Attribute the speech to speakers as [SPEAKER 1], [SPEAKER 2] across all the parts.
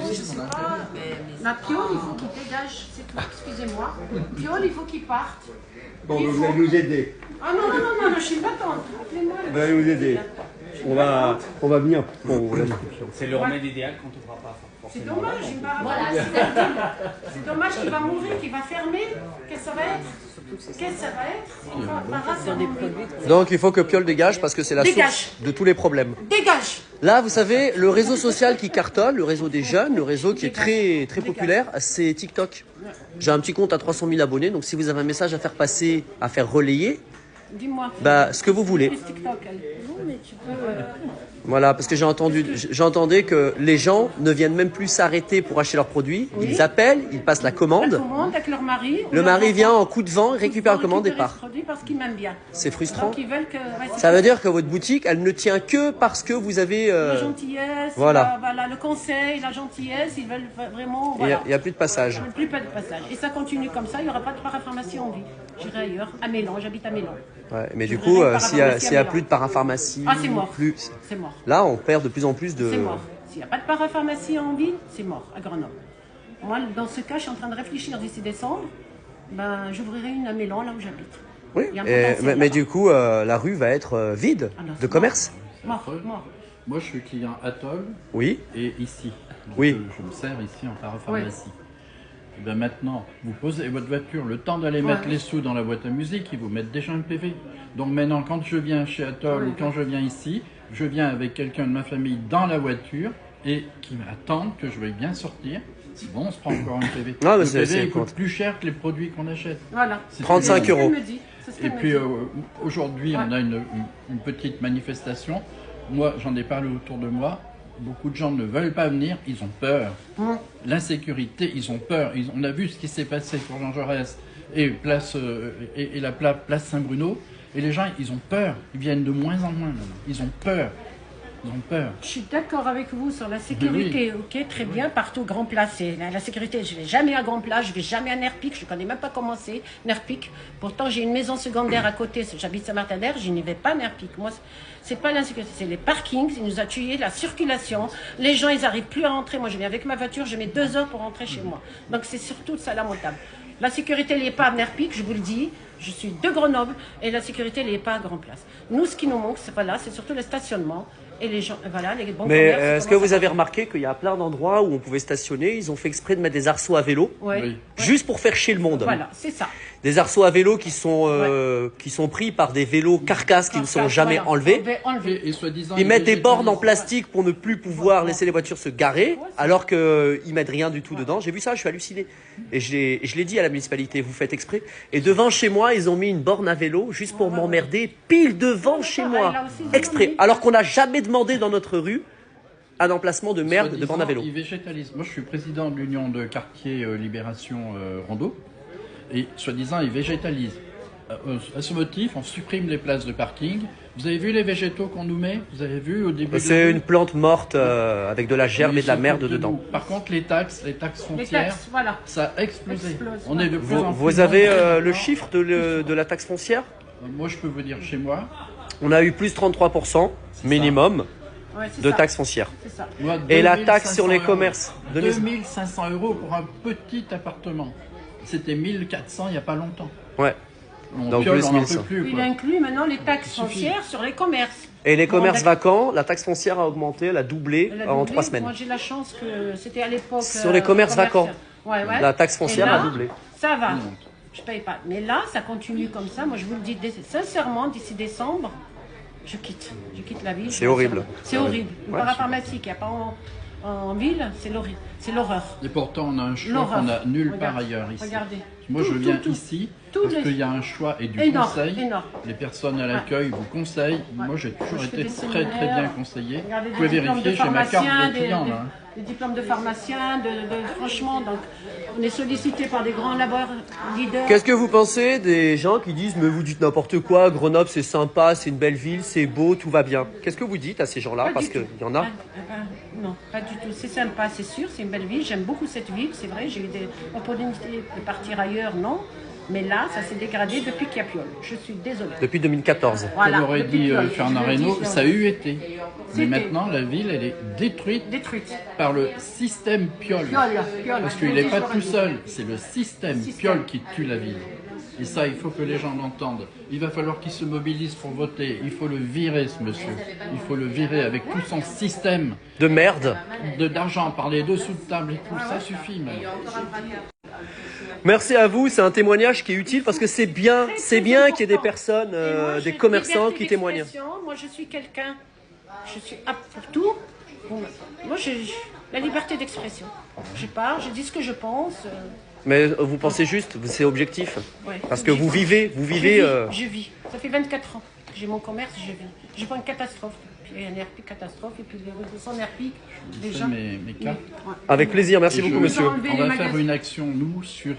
[SPEAKER 1] je sais pas. Ma Piole, il faut qu'il dégage, c'est tout, excusez-moi. Piole, il faut qu'il parte.
[SPEAKER 2] Bon, vous allez nous aider.
[SPEAKER 1] Ah non, non, non, non, je suis battante. Appelez-moi.
[SPEAKER 2] Vous allez nous aider. On va venir pour l'inscription.
[SPEAKER 3] C'est le remède idéal quand on ne pourra pas
[SPEAKER 1] C'est
[SPEAKER 3] forcément.
[SPEAKER 1] dommage, il va c'est dommage qu'il va mourir, qu'il va fermer. Qu'est-ce que ça va être? Qu'est-ce que ça va être? Il va paraître des produits.
[SPEAKER 4] Donc il faut que Piole dégage parce que c'est la source de tous les problèmes.
[SPEAKER 1] Dégage!
[SPEAKER 4] Là, vous savez, le réseau social qui cartonne, le réseau des jeunes, le réseau qui est très, très populaire, c'est TikTok. J'ai un petit compte à 300 000 abonnés, donc si vous avez un message à faire passer, à faire relayer,
[SPEAKER 1] Dis-moi.
[SPEAKER 4] bah, ce que vous voulez.
[SPEAKER 1] Plus TikTok, elle. Non, mais tu peux.
[SPEAKER 4] Voilà, parce que j'entendais que les gens ne viennent même plus s'arrêter pour acheter leurs produits.
[SPEAKER 1] Oui.
[SPEAKER 4] Ils appellent, ils passent la
[SPEAKER 1] La
[SPEAKER 4] commande.
[SPEAKER 1] commande avec leur mari.
[SPEAKER 4] Le mari vient en coup de vent, il récupère la commande et part.
[SPEAKER 1] Parce qu'ils m'aiment bien.
[SPEAKER 4] C'est frustrant.
[SPEAKER 1] Donc ils veulent que. Ouais,
[SPEAKER 4] Ça veut dire que votre boutique, elle ne tient que parce que vous avez...
[SPEAKER 1] la gentillesse,
[SPEAKER 4] voilà.
[SPEAKER 1] Le conseil, la gentillesse, ils veulent vraiment.
[SPEAKER 4] Il
[SPEAKER 1] Voilà.
[SPEAKER 4] n'y a plus de passage.
[SPEAKER 1] Plus pas de passage. Et ça continue comme ça, il n'y aura pas de parapharmacie en vie. J'irai ailleurs, à Mélan, j'habite à Mélan.
[SPEAKER 4] Ouais, mais du
[SPEAKER 1] Je
[SPEAKER 4] coup,
[SPEAKER 1] voudrais
[SPEAKER 4] s'il n'y a plus de parapharmacie...
[SPEAKER 1] Ah, c'est mort.
[SPEAKER 4] Plus...
[SPEAKER 1] C'est mort.
[SPEAKER 4] Là, on perd de plus en plus de...
[SPEAKER 1] C'est mort. S'il n'y a pas de parapharmacie en ville, c'est mort, à Grenoble. Moi, dans ce cas, je suis en train de réfléchir d'ici décembre. Ben, j'ouvrirai une à Mélan, là où j'habite.
[SPEAKER 4] Oui,
[SPEAKER 1] Il y a un potentiel
[SPEAKER 4] mais
[SPEAKER 1] là-bas.
[SPEAKER 4] du coup, la rue va être vide
[SPEAKER 1] Ah non,
[SPEAKER 4] de
[SPEAKER 1] c'est
[SPEAKER 4] commerce.
[SPEAKER 1] Mort, mort.
[SPEAKER 5] Moi, je suis client Atoll
[SPEAKER 4] Oui.
[SPEAKER 5] et ici. Donc,
[SPEAKER 4] Oui.
[SPEAKER 5] Je me sers ici en parapharmacie. Et bien maintenant, vous posez votre voiture, le temps d'aller mettre les sous dans la boîte à musique, ils vous mettent déjà un PV. Donc maintenant, quand je viens chez Atoll ou quand je viens ici, je viens avec quelqu'un de ma famille dans la voiture et qui m'attend que je veuille bien sortir. Sinon, on se prend encore un PV.
[SPEAKER 4] Non, mais
[SPEAKER 5] le PV
[SPEAKER 4] c'est
[SPEAKER 5] il coûte plus cher que les produits qu'on achète.
[SPEAKER 1] Voilà.
[SPEAKER 5] C'est
[SPEAKER 4] 35
[SPEAKER 1] C'est ce qu'elle
[SPEAKER 4] euros.
[SPEAKER 1] me dit. C'est ce qu'elle
[SPEAKER 5] Et
[SPEAKER 1] me
[SPEAKER 5] puis
[SPEAKER 1] dit.
[SPEAKER 5] aujourd'hui, on a une petite manifestation. Moi, j'en ai parlé autour de moi. Beaucoup de gens ne veulent pas venir, ils ont peur. L'insécurité, ils ont peur. On a vu ce qui s'est passé pour Jean Jaurès et place Saint-Bruno. Et les gens, ils ont peur. Ils viennent de moins en moins maintenant. Ils ont peur. Ils ont peur.
[SPEAKER 1] Je suis d'accord avec vous sur la sécurité, ok, très bien, partout, Grand Place. La sécurité, je ne vais jamais à Grand Place, je ne vais jamais à Nerpic, je ne connais même pas comment c'est, Nerpic. Pourtant, j'ai une maison secondaire à côté, j'habite Saint-Martin-d'Air, je n'y vais pas à Nerpic. Moi, c'est pas l'insécurité, c'est les parkings, ils nous a tué, la circulation. Les gens, ils n'arrivent plus à rentrer. Moi, je viens avec ma voiture, je mets 2 heures pour rentrer chez moi. Donc, c'est surtout ça lamentable. La sécurité, elle n'est pas à Nerpic, je vous le dis. Je suis de Grenoble et la sécurité, elle n'est pas à Grand Place. Nous, ce qui nous manque, c'est surtout le stationnement. Et les gens, voilà, les bons
[SPEAKER 4] Mais
[SPEAKER 1] commerces,
[SPEAKER 4] est-ce que vous avez remarqué qu'il y a plein d'endroits où on pouvait stationner, ils ont fait exprès de mettre des arceaux à vélo,
[SPEAKER 1] Oui.
[SPEAKER 4] juste pour faire chier le monde.
[SPEAKER 1] Voilà, c'est ça.
[SPEAKER 4] Des arceaux à vélo qui sont pris par des vélos carcasses qui ne sont jamais enlevés.
[SPEAKER 5] Et soi-disant,
[SPEAKER 4] Ils mettent des bornes en
[SPEAKER 5] végétalisent.
[SPEAKER 4] plastique pour ne plus pouvoir laisser les voitures se garer, alors qu'ils mettent rien du tout dedans. J'ai vu ça, je suis halluciné. Et je l'ai dit à la municipalité, vous faites exprès. Et devant chez moi, ils ont mis une borne à vélo juste pour m'emmerder, pile devant chez moi. Exprès. Alors qu'on n'a jamais demandé dans notre rue un emplacement de merde de borne à vélo.
[SPEAKER 5] Ils végétalisent. Moi, je suis président de l'union de quartier Libération Rondeau. Et soi-disant, ils végétalisent. À ce motif, on supprime les places de parking. Vous avez vu les végétaux qu'on nous met? Vous avez vu au début?
[SPEAKER 4] C'est une plante morte avec de la gerbe et de la merde dedans.
[SPEAKER 5] Par contre, les taxes foncières,
[SPEAKER 1] voilà.
[SPEAKER 5] ça a explosé.
[SPEAKER 1] Explose,
[SPEAKER 5] On est de plus en plus
[SPEAKER 4] Vous avez
[SPEAKER 5] nombreux.
[SPEAKER 4] le chiffre de la taxe foncière?
[SPEAKER 5] Moi, je peux vous dire chez moi.
[SPEAKER 4] On a eu plus 33% minimum
[SPEAKER 1] Ouais, c'est
[SPEAKER 4] de
[SPEAKER 1] ça.
[SPEAKER 4] taxes foncières.
[SPEAKER 1] C'est ça.
[SPEAKER 5] Moi,
[SPEAKER 4] Et la
[SPEAKER 5] 2500
[SPEAKER 4] taxe sur les
[SPEAKER 5] euros.
[SPEAKER 4] commerces.
[SPEAKER 5] 2500 euros pour un petit appartement. C'était 1400 il n'y a pas longtemps.
[SPEAKER 4] Ouais.
[SPEAKER 5] On
[SPEAKER 4] Donc,
[SPEAKER 5] piole,
[SPEAKER 4] plus
[SPEAKER 5] on n'en
[SPEAKER 4] 1100.
[SPEAKER 5] peut plus.
[SPEAKER 1] Il
[SPEAKER 5] Quoi.
[SPEAKER 1] inclut maintenant les taxes
[SPEAKER 5] Il suffit.
[SPEAKER 1] foncières sur les commerces.
[SPEAKER 4] Et les commerces
[SPEAKER 1] Bon,
[SPEAKER 4] vacants, la taxe foncière a augmenté, elle a doublé
[SPEAKER 1] Elle a
[SPEAKER 4] en
[SPEAKER 1] doublé.
[SPEAKER 4] 3 semaines.
[SPEAKER 1] Moi, j'ai la chance que c'était à l'époque.
[SPEAKER 4] Sur les commerces vacants.
[SPEAKER 1] Ouais, ouais.
[SPEAKER 4] La taxe foncière
[SPEAKER 1] Et là,
[SPEAKER 4] a doublé.
[SPEAKER 1] Ça va. Je paye pas. Mais là, ça continue comme ça. Moi, je vous le dis sincèrement, d'ici décembre, je quitte. Je quitte la ville.
[SPEAKER 4] C'est horrible.
[SPEAKER 1] C'est horrible. Une
[SPEAKER 4] Ouais.
[SPEAKER 1] parapharmacie qu'il n'y a pas en ville, c'est l'horrible. C'est l'horreur.
[SPEAKER 5] Et pourtant, on a un choix
[SPEAKER 1] L'horreur.
[SPEAKER 5] qu'on n'a nulle part
[SPEAKER 1] Regarde,
[SPEAKER 5] ailleurs ici.
[SPEAKER 1] regardez.
[SPEAKER 5] Moi,
[SPEAKER 1] Tout,
[SPEAKER 5] je viens
[SPEAKER 1] tout.
[SPEAKER 5] ici
[SPEAKER 1] Tous
[SPEAKER 5] parce
[SPEAKER 1] les-
[SPEAKER 5] qu'il y a un choix et du
[SPEAKER 1] Énorme,
[SPEAKER 5] conseil.
[SPEAKER 1] énorme.
[SPEAKER 5] Les personnes à l'accueil vous conseillent. Moi, j'ai toujours
[SPEAKER 1] Moi, je fais
[SPEAKER 5] été
[SPEAKER 1] des
[SPEAKER 5] très, très
[SPEAKER 1] séminaires.
[SPEAKER 5] bien conseillé.
[SPEAKER 1] Regardez,
[SPEAKER 5] Vous pouvez
[SPEAKER 1] des diplômes
[SPEAKER 5] vérifier,
[SPEAKER 1] de
[SPEAKER 5] j'ai ma carte
[SPEAKER 1] pharmacien,
[SPEAKER 5] de client. là.
[SPEAKER 1] des diplômes de pharmacien, franchement, donc on est sollicité par des grands leaders.
[SPEAKER 4] Qu'est-ce que vous pensez des gens qui disent mais vous dites n'importe quoi, Grenoble c'est sympa, c'est une belle ville, c'est beau, tout va bien. Qu'est-ce que vous dites à ces gens-là?
[SPEAKER 1] Pas
[SPEAKER 4] Parce
[SPEAKER 1] du
[SPEAKER 4] qu'il
[SPEAKER 1] tout.
[SPEAKER 4] y en a.
[SPEAKER 1] Non, pas du tout. C'est sympa, c'est sûr, c'est une belle ville. J'aime beaucoup cette ville, c'est vrai. J'ai eu des opportunités de partir ailleurs, non. Mais là, ça s'est dégradé depuis qu'il y a Piolle. Je suis désolée.
[SPEAKER 4] Depuis 2014.
[SPEAKER 1] Voilà,
[SPEAKER 5] Comme aurait
[SPEAKER 1] depuis
[SPEAKER 5] dit
[SPEAKER 1] Piolle.
[SPEAKER 5] Fernand
[SPEAKER 1] Je le dis,
[SPEAKER 5] Reynaud, ça a eu été. Mais
[SPEAKER 1] C'était.
[SPEAKER 5] maintenant, la ville, elle est détruite
[SPEAKER 1] Détruite.
[SPEAKER 5] par le système Piolle.
[SPEAKER 1] Piolle.
[SPEAKER 5] Parce qu'il n'est pas tout seul, c'est le système Piolle qui tue la ville. Et ça, il faut que les gens l'entendent. Il va falloir qu'ils se mobilisent pour voter. Il faut le virer, ce monsieur. Il faut le virer avec tout son système
[SPEAKER 4] De merde.
[SPEAKER 5] d'argent par les dessous de table et tout. Ça suffit, maintenant.
[SPEAKER 4] Merci à vous, c'est un témoignage qui est utile parce que c'est bien qu'il y ait des personnes,
[SPEAKER 1] Et moi,
[SPEAKER 4] des
[SPEAKER 1] je-
[SPEAKER 4] commerçants
[SPEAKER 1] liberté
[SPEAKER 4] qui témoignent.
[SPEAKER 1] d'expression. Moi, je suis quelqu'un, je suis apte pour tout. Bon, moi, la liberté d'expression. Je parle, je dis ce que je pense.
[SPEAKER 4] Mais vous pensez juste, c'est objectif.
[SPEAKER 1] Ouais.
[SPEAKER 4] Parce que vous vivez.
[SPEAKER 1] Je vis. Ça fait 24 ans. J'ai mon commerce, je vis. J'ai pas une catastrophe. Puis un RP catastrophe et puis les réseaux sans RP.
[SPEAKER 5] Je
[SPEAKER 1] Déjà.
[SPEAKER 5] fais mes cas.
[SPEAKER 4] Avec plaisir, merci
[SPEAKER 5] Et
[SPEAKER 4] beaucoup
[SPEAKER 5] je-
[SPEAKER 4] monsieur.
[SPEAKER 1] enlever
[SPEAKER 5] On
[SPEAKER 1] les
[SPEAKER 5] va faire
[SPEAKER 1] magasins.
[SPEAKER 5] une action, nous, sur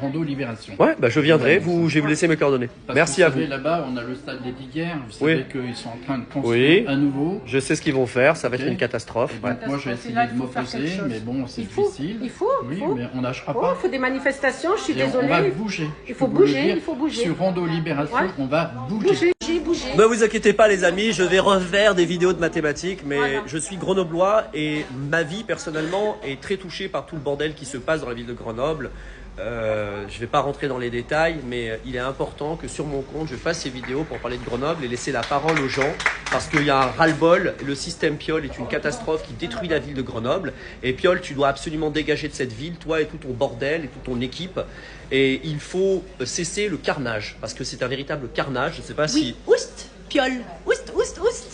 [SPEAKER 5] Rondeau Libération.
[SPEAKER 4] Ouais, bah je viendrai, je vais vous laisser mes coordonnées.
[SPEAKER 5] Parce
[SPEAKER 4] Merci
[SPEAKER 5] que
[SPEAKER 4] à
[SPEAKER 5] vous savez,
[SPEAKER 4] vous.
[SPEAKER 5] là-bas, on a le stade des Diguières. Vous
[SPEAKER 4] Oui.
[SPEAKER 5] savez qu'ils sont en train de construire
[SPEAKER 4] Oui.
[SPEAKER 5] à nouveau.
[SPEAKER 4] Je sais ce qu'ils vont faire, ça va être
[SPEAKER 5] Ok.
[SPEAKER 4] une catastrophe.
[SPEAKER 5] Et donc, moi, je vais
[SPEAKER 1] Et
[SPEAKER 5] essayer
[SPEAKER 1] là,
[SPEAKER 5] de
[SPEAKER 1] il faut faire
[SPEAKER 5] m'opposer,
[SPEAKER 1] quelque chose.
[SPEAKER 5] mais bon, c'est
[SPEAKER 1] Il faut,
[SPEAKER 5] difficile.
[SPEAKER 1] il faut,
[SPEAKER 5] Oui,
[SPEAKER 1] il faut.
[SPEAKER 5] mais on lâchera
[SPEAKER 1] Oh,
[SPEAKER 5] pas.
[SPEAKER 1] il faut des manifestations, je suis
[SPEAKER 5] Et
[SPEAKER 1] désolée.
[SPEAKER 5] on va bouger.
[SPEAKER 1] Il
[SPEAKER 5] Je
[SPEAKER 1] faut
[SPEAKER 5] peux vous le
[SPEAKER 1] bouger,
[SPEAKER 5] dire.
[SPEAKER 1] il faut bouger.
[SPEAKER 5] Sur Rondeau Libération,
[SPEAKER 1] Ouais.
[SPEAKER 5] on va bouger.
[SPEAKER 1] Bouger.
[SPEAKER 4] Ne vous inquiétez pas les amis, je vais refaire des vidéos de mathématiques, mais
[SPEAKER 1] Voilà.
[SPEAKER 4] je suis grenoblois et ma vie personnellement est très touchée par tout le bordel qui se passe dans la ville de Grenoble. Je ne vais pas rentrer dans les détails, mais il est important que sur mon compte, je fasse ces vidéos pour parler de Grenoble et laisser la parole aux gens, parce qu'il y a un ras-le-bol. Le système Piolle est une catastrophe qui détruit la ville de Grenoble. Et Piolle, tu dois absolument dégager de cette ville, toi et tout ton bordel et toute ton équipe. Et il faut cesser le carnage, parce que c'est un véritable carnage. Je ne sais pas si...
[SPEAKER 6] Oui, oust, Piolle, oust, oust, oust.